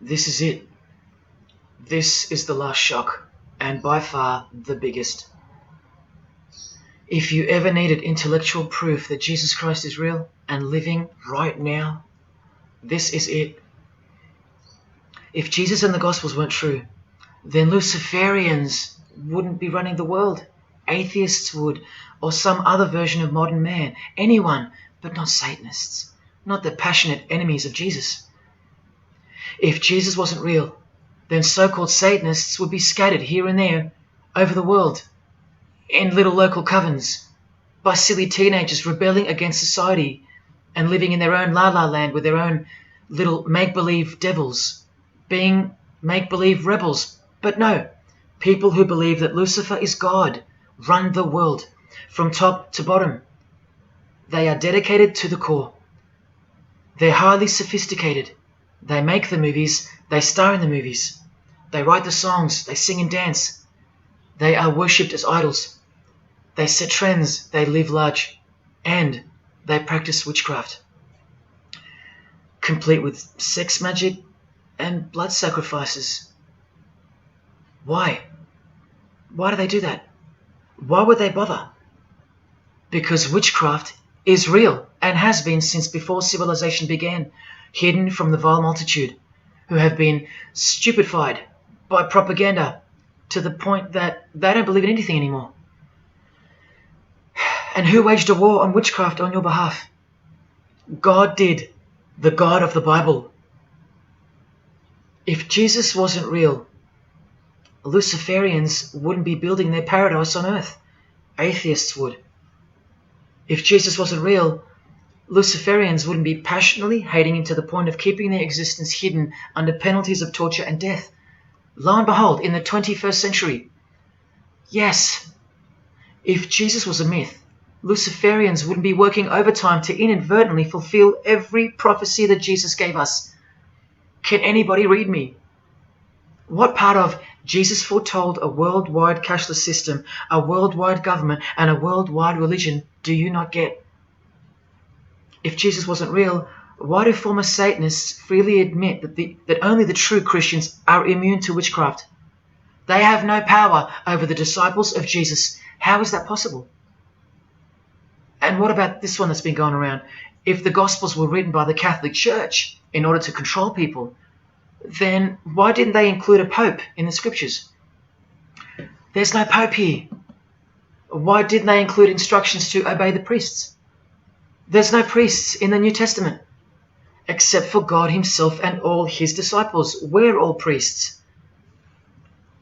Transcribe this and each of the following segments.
This is it. This is the last shock, and by far the biggest. If you ever needed intellectual proof that Jesus Christ is real and living right now, this is it. If Jesus and the Gospels weren't true, then Luciferians wouldn't be running the world. Atheists would, or some other version of modern man. Anyone, but not Satanists, not the passionate enemies of Jesus. If Jesus wasn't real, then so-called Satanists would be scattered here and there over the world in little local covens by silly teenagers rebelling against society and living in their own la-la land with their own little make-believe devils, being make-believe rebels. But no, people who believe that Lucifer is God run the world from top to bottom. They are dedicated to the core. They're highly sophisticated. They make the movies, they star in the movies. They write the songs, they sing and dance. They are worshipped as idols. They set trends, they live large, and they practice witchcraft, complete with sex magic and blood sacrifices. Why? Why do they do that? Why would they bother? Because witchcraft is real and has been since before civilization began, hidden from the vile multitude who have been stupefied by propaganda to the point that they don't believe in anything anymore. And who waged a war on witchcraft on your behalf? God did, the God of the Bible. If Jesus wasn't real, Luciferians wouldn't be building their paradise on earth. Atheists would. If Jesus wasn't real, Luciferians wouldn't be passionately hating him to the point of keeping their existence hidden under penalties of torture and death. Lo and behold, in the 21st century. Yes, if Jesus was a myth, Luciferians wouldn't be working overtime to inadvertently fulfill every prophecy that Jesus gave us. Can anybody read me? What part of Jesus foretold a worldwide cashless system, a worldwide government, and a worldwide religion do you not get? If Jesus wasn't real, why do former Satanists freely admit that only the true Christians are immune to witchcraft? They have no power over the disciples of Jesus. How is that possible? And what about this one that's been going around? If the Gospels were written by the Catholic Church in order to control people, then why didn't they include a pope in the scriptures? There's no pope here. Why didn't they include instructions to obey the priests? There's no priests in the New Testament, except for God himself and all his disciples. We're all priests.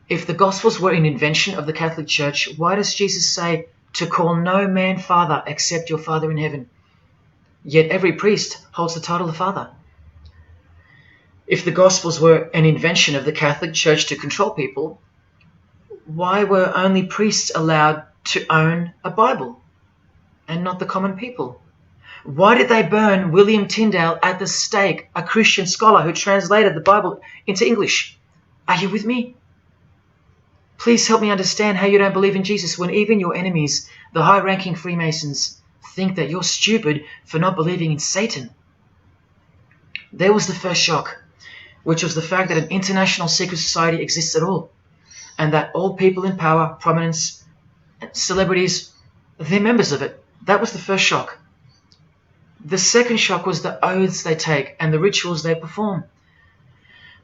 If the Gospels were an invention of the Catholic Church, why does Jesus say to call no man Father except your Father in heaven? Yet every priest holds the title of Father. If the Gospels were an invention of the Catholic Church to control people, why were only priests allowed to own a Bible and not the common people? Why did they burn William Tyndale at the stake, a Christian scholar who translated the Bible into English? Are you with me? Please help me understand how you don't believe in Jesus when even your enemies, the high-ranking Freemasons, think that you're stupid for not believing in Satan. There was the first shock, which was the fact that an international secret society exists at all, and that all people in power, prominence, celebrities, they're members of it. That was the first shock. The second shock was the oaths they take and the rituals they perform.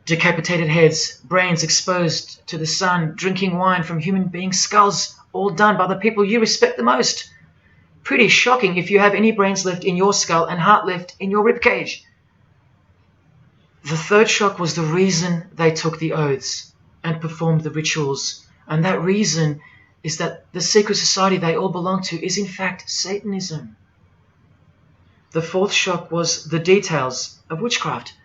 Decapitated heads, brains exposed to the sun, drinking wine from human beings' skulls, all done by the people you respect the most. Pretty shocking if you have any brains left in your skull and heart left in your ribcage. The third shock was the reason they took the oaths and performed the rituals. And that reason is that the secret society they all belong to is in fact Satanism. The fourth shock was the details of witchcraft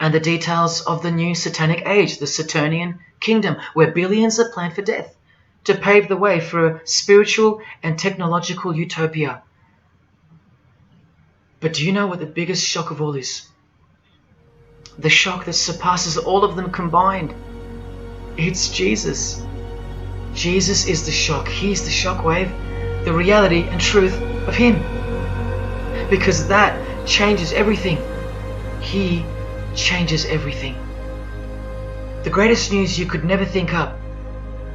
and the details of the new satanic age, the Saturnian kingdom, where billions are planned for death to pave the way for a spiritual and technological utopia. But do you know what the biggest shock of all is? The shock that surpasses all of them combined. It's Jesus. Jesus is the shock. He's the shockwave, the reality and truth of him. Because that changes everything. He changes everything. The greatest news you could never think up,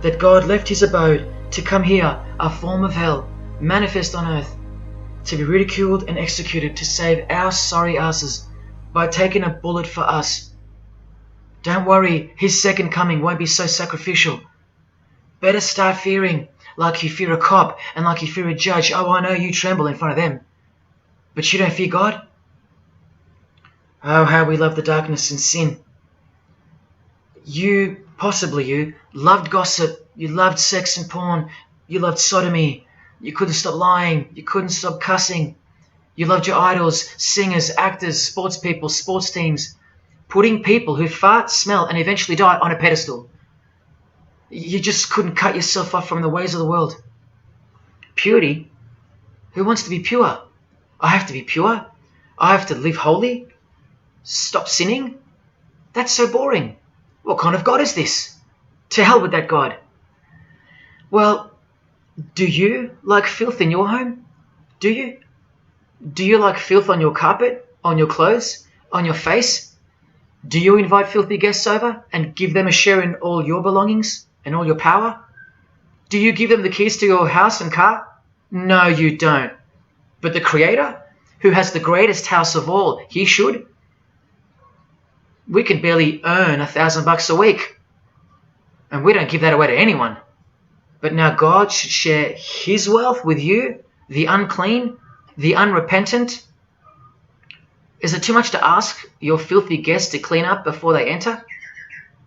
that God left his abode to come here, a form of hell, manifest on earth, to be ridiculed and executed to save our sorry asses by taking a bullet for us. Don't worry, his second coming won't be so sacrificial. Better start fearing like you fear a cop and like you fear a judge. Oh, I know you tremble in front of them, but you don't fear God? Oh, how we love the darkness and sin. Possibly you, loved gossip, you loved sex and porn, you loved sodomy, you couldn't stop lying, you couldn't stop cussing, you loved your idols, singers, actors, sports people, sports teams, putting people who fart, smell and eventually die on a pedestal. You just couldn't cut yourself off from the ways of the world. Purity? Who wants to be pure? I have to be pure? I have to live holy? Stop sinning? That's so boring. What kind of God is this? To hell with that God. Well, do you like filth in your home? Do you? Do you like filth on your carpet, on your clothes, on your face? Do you invite filthy guests over and give them a share in all your belongings and all your power? Do you give them the keys to your house and car? No, you don't. But the Creator, who has the greatest house of all, he should. We can barely earn $1,000 a week, and we don't give that away to anyone. But now God should share his wealth with you, the unclean, the unrepentant. Is it too much to ask your filthy guests to clean up before they enter?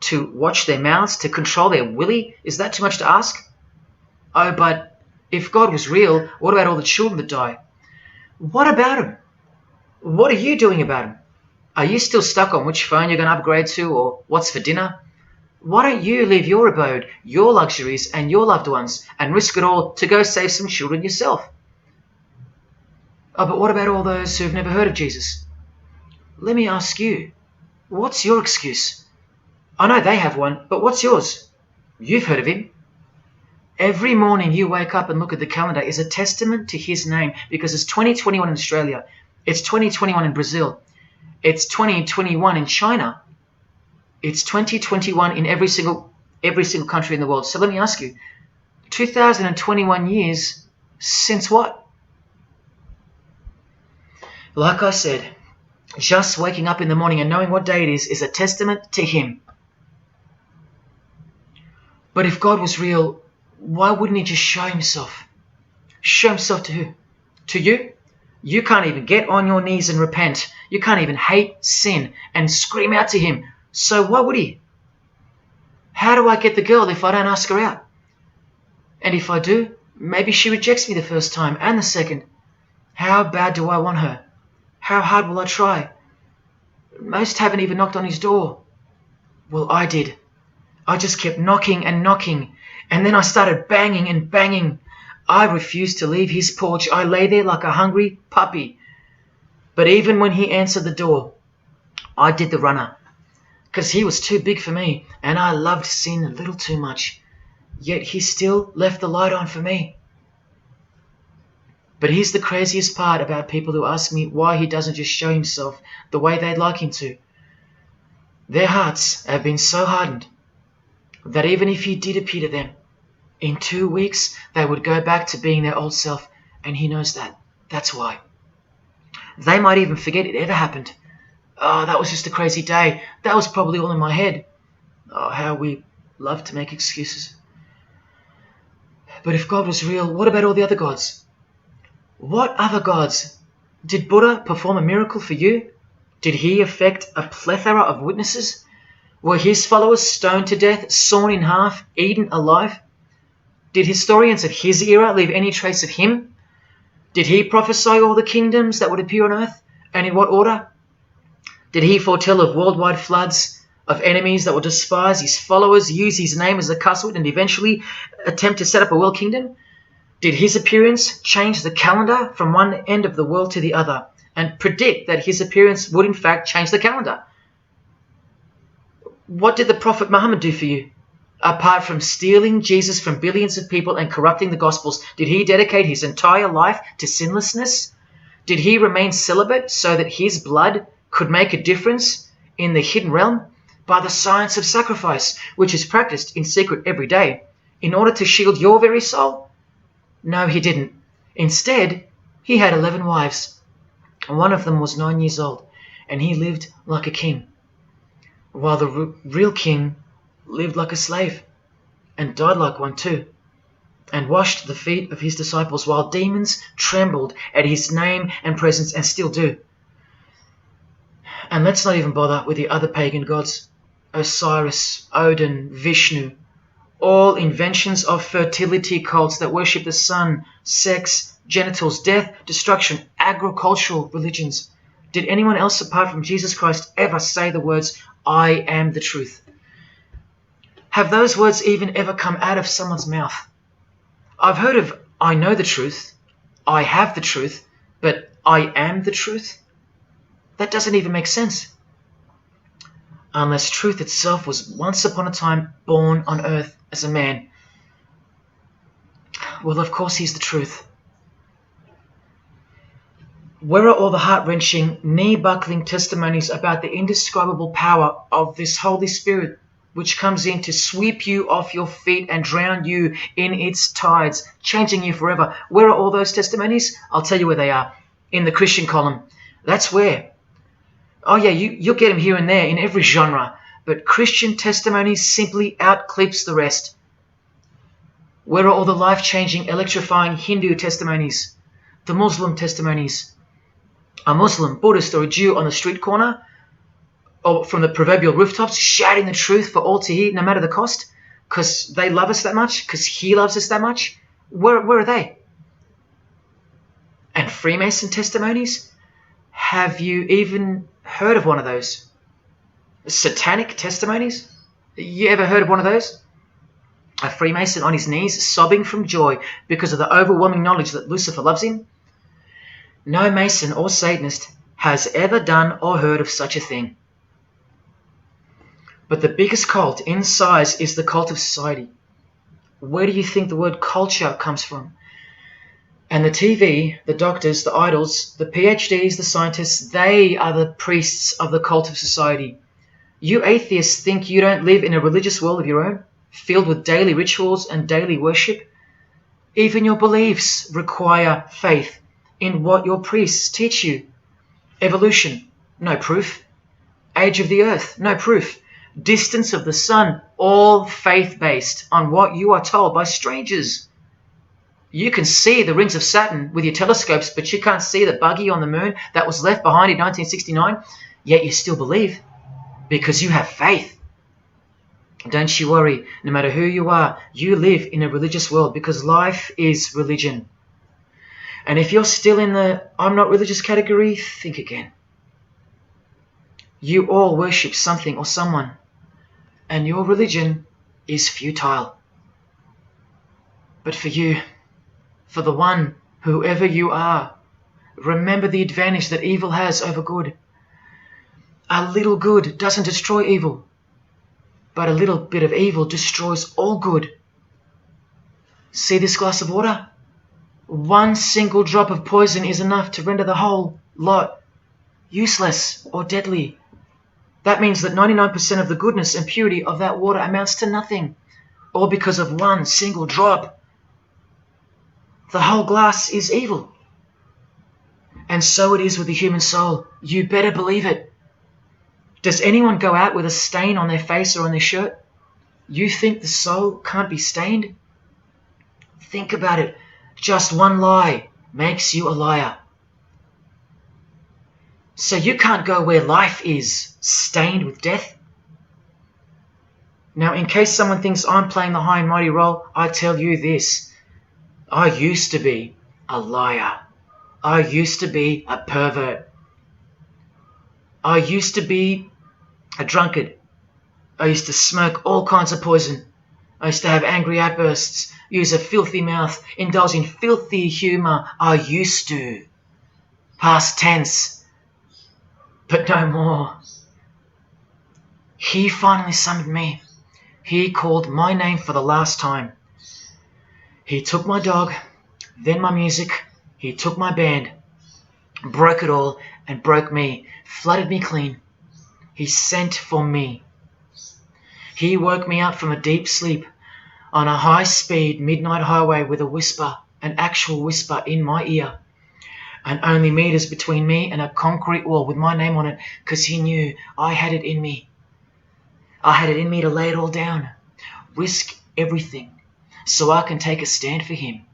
To watch their mouths, to control their willy? Is that too much to ask? Oh, but if God was real, what about all the children that die? What about them? What are you doing about them? Are you still stuck on which phone you're going to upgrade to or what's for dinner? Why don't you leave your abode, your luxuries and your loved ones and risk it all to go save some children yourself? Oh, but what about all those who've never heard of Jesus? Let me ask you, what's your excuse? I know they have one, but what's yours? You've heard of him. Every morning you wake up and look at the calendar is a testament to his name, because it's 2021 in Australia, it's 2021 in Brazil, it's 2021 in China, it's 2021 in every single country in the world. So let me ask you, 2021 years since what? Like I said, just waking up in the morning and knowing what day it is a testament to him. But if God was real, why wouldn't he just show himself? Show himself to who? To you? You can't even get on your knees and repent. You can't even hate sin and scream out to him. So why would he? How do I get the girl if I don't ask her out? And if I do, maybe she rejects me the first time and the second. How bad do I want her? How hard will I try? Most haven't even knocked on his door. Well, I did. I just kept knocking and knocking, and then I started banging and banging. I refused to leave his porch. I lay there like a hungry puppy. But even when he answered the door, I did the runner, because he was too big for me, and I loved sin a little too much. Yet he still left the light on for me. But here's the craziest part about people who ask me why he doesn't just show himself the way they'd like him to. Their hearts have been so hardened that even if he did appear to them, in 2 weeks they would go back to being their old self, and he knows that. That's why. They might even forget it ever happened. Oh, that was just a crazy day. That was probably all in my head. Oh, how we love to make excuses. But if God was real, what about all the other gods? What other gods? Did Buddha perform a miracle for you? Did he affect a plethora of witnesses? Were his followers stoned to death, sawn in half, eaten alive? Did historians of his era leave any trace of him? Did he prophesy all the kingdoms that would appear on earth, and in what order? Did he foretell of worldwide floods, of enemies that would despise his followers, use his name as a cuss word, and eventually attempt to set up a world kingdom? Did his appearance change the calendar from one end of the world to the other, and predict that his appearance would in fact change the calendar? What did the Prophet Muhammad do for you? Apart from stealing Jesus from billions of people and corrupting the Gospels, did he dedicate his entire life to sinlessness? Did he remain celibate so that his blood could make a difference in the hidden realm by the science of sacrifice, which is practiced in secret every day, in order to shield your very soul? No, he didn't. Instead, he had 11 wives. One of them was 9 years old, and he lived like a king, while the real king lived like a slave, and died like one too, and washed the feet of his disciples, while demons trembled at his name and presence, and still do. And let's not even bother with the other pagan gods, Osiris, Odin, Vishnu, all inventions of fertility cults that worship the sun, sex, genitals, death, destruction, agricultural religions. Did anyone else apart from Jesus Christ ever say the words, "I am the truth"? Have those words even ever come out of someone's mouth? I've heard of "I know the truth," "I have the truth," but "I am the truth"? That doesn't even make sense. Unless truth itself was once upon a time born on earth as a man. Well, of course he's the truth. Where are all the heart-wrenching, knee-buckling testimonies about the indescribable power of this Holy Spirit, which comes in to sweep you off your feet and drown you in its tides, changing you forever? Where are all those testimonies? I'll tell you where they are. In the Christian column. That's where. Oh yeah, you'll get them here and there in every genre, but Christian testimonies simply outclips the rest. Where are all the life-changing, electrifying Hindu testimonies? The Muslim testimonies? A Muslim, Buddhist, or a Jew on the street corner, or from the proverbial rooftops, shouting the truth for all to hear, no matter the cost, because they love us that much, because he loves us that much? Where are they? And Freemason testimonies? Have you even heard of one of those? Satanic testimonies? You ever heard of one of those? A Freemason on his knees, sobbing from joy because of the overwhelming knowledge that Lucifer loves him? No Mason or Satanist has ever done or heard of such a thing. But the biggest cult in size is the cult of society. Where do you think the word culture comes from? And the TV, the doctors, the idols, the PhDs, the scientists, they are the priests of the cult of society. You atheists think you don't live in a religious world of your own, filled with daily rituals and daily worship? Even your beliefs require faith in what your priests teach you. Evolution, no proof. Age of the earth, no proof. Distance of the sun, all faith-based on what you are told by strangers. You can see the rings of Saturn with your telescopes, but you can't see the buggy on the moon that was left behind in 1969, yet you still believe, because you have faith. Don't you worry, no matter who you are, you live in a religious world, because life is religion. And if you're still in the "I'm not religious" category, think again. You all worship something or someone, and your religion is futile. But for you, for the one, whoever you are, remember the advantage that evil has over good. A little good doesn't destroy evil, but a little bit of evil destroys all good. See this glass of water? One single drop of poison is enough to render the whole lot useless or deadly. That means that 99% of the goodness and purity of that water amounts to nothing, all because of one single drop. The whole glass is evil. And so it is with the human soul. You better believe it. Does anyone go out with a stain on their face or on their shirt? You think the soul can't be stained? Think about it. Just one lie makes you a liar. So you can't go where life is, stained with death? Now, in case someone thinks I'm playing the high and mighty role, I tell you this. I used to be a liar. I used to be a pervert. I used to be a drunkard. I used to smoke all kinds of poison. I used to have angry outbursts, use a filthy mouth, indulge in filthy humor. I used to. Past tense. But no more. He finally summoned me. He called my name for the last time. He took my dog, then my music. He took my band, broke it all, and broke me, flooded me clean. He sent for me. He woke me up from a deep sleep on a high-speed midnight highway with a whisper, an actual whisper in my ear, and only meters between me and a concrete wall with my name on it, because he knew I had it in me. I had it in me to lay it all down, risk everything, so I can take a stand for him,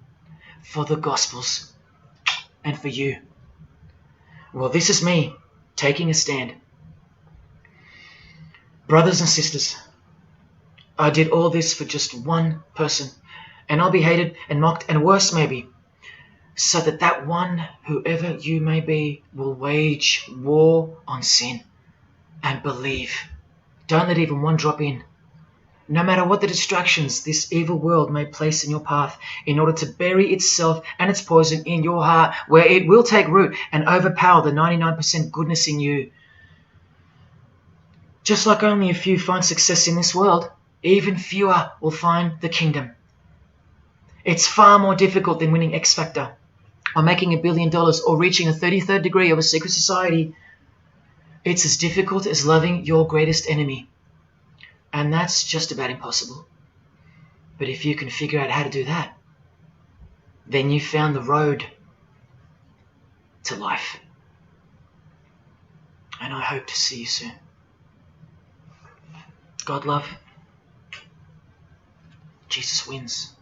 for the Gospels, and for you. Well, this is me taking a stand. Brothers and sisters, I did all this for just one person, and I'll be hated and mocked and worse maybe, so that that one, whoever you may be, will wage war on sin and believe. Don't let even one drop in. No matter what the distractions this evil world may place in your path, in order to bury itself and its poison in your heart, where it will take root and overpower the 99% goodness in you. Just like only a few find success in this world, even fewer will find the kingdom. It's far more difficult than winning X Factor, or making $1 billion, or reaching a 33rd degree of a secret society. It's as difficult as loving your greatest enemy. And that's just about impossible. But if you can figure out how to do that, then you've found the road to life. And I hope to see you soon. God love. Jesus wins.